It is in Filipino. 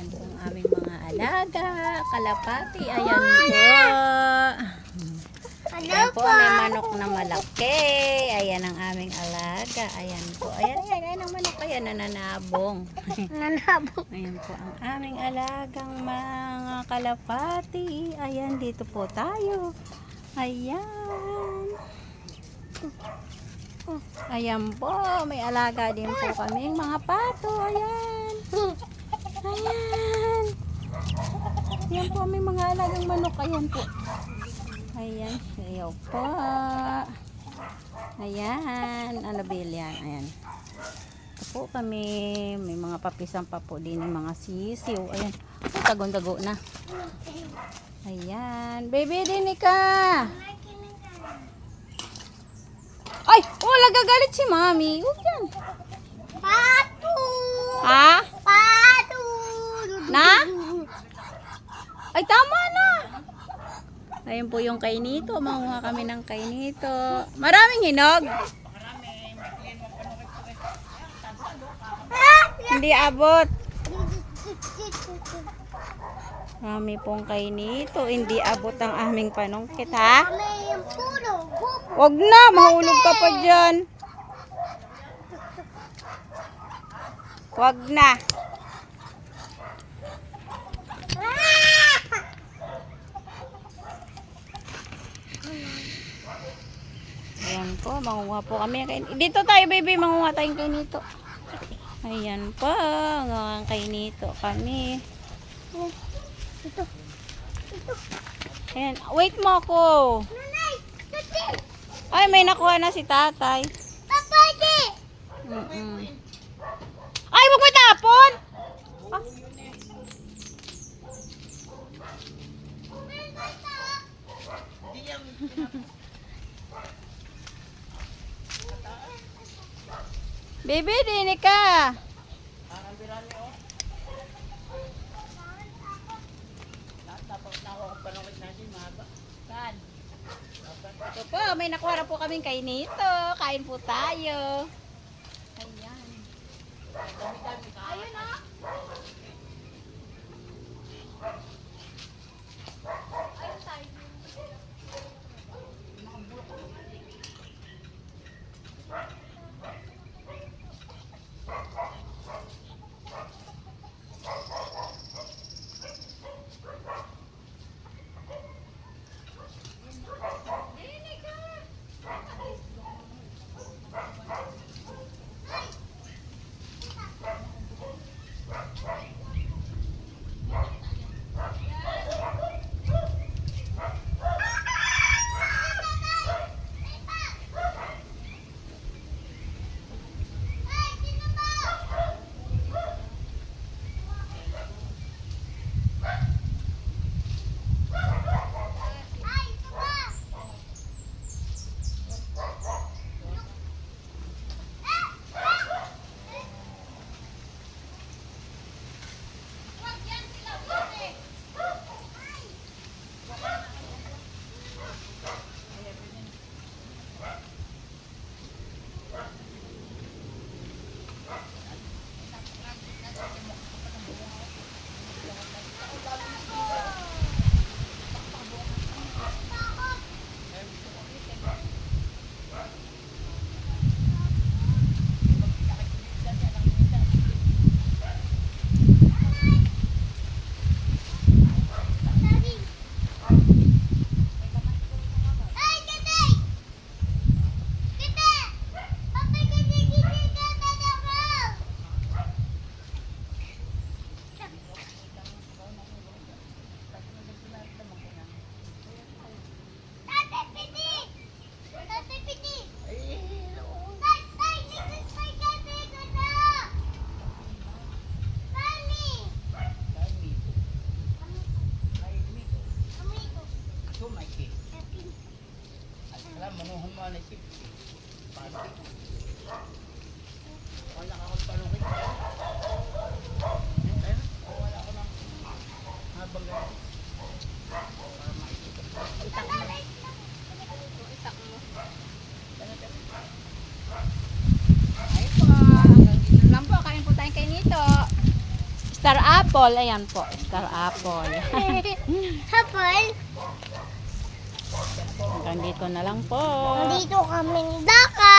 Ayan po ang aming mga alaga. Kalapati. Ayan po. Ayan po, may manok na malaki. Ayan ang aming alaga. Ayan po. Ayan ang manok. Ayan, nananabong. Nanabog. Ayan po ang aming alagang mga kalapati. Ayan, dito po tayo. Ayan. Ayan po, may alaga din po kaming mga pato. Ayan. Ayan. Ayan po, may mga alagang manok. Ayan po. Ayan, ayaw po. Ayan, ano bil yan? Ayan. Ito po kami, may mga papisan pa po din ng mga sisiw. Ayan, tagong-tago na. Ayan, baby din ka. Ay, wala gagalit si mami. Huwag yan. Pato! Ha? Pato! Na? Ay, tama na. Ayun po yung kainito. Manguha kami ng kainito. Maraming hinog. Hindi abot. Marami pong kainito. Hindi abot ang aming panungkit, ha? May puno. Wag na, mahulog ka pa dyan. Wag na. Ayan po, mangunguha po kami. Dito tayo, baby, mangunguha tayong kainito. Ayan po, ang kainito kami. Ito. Ayan, wait mo ako. Nanay! Tati! Ay, may nakuha na si tatay. Papadi! Ay, wag mo tapon! Ah. Baby, dinig ka. Ito po, may nakuha na po kaming kainito. Kain po tayo. Ayan. Ayun na. Star apple. Ayan po, star apple. Hapon, Hanggang dito na lang po. dito kami daka.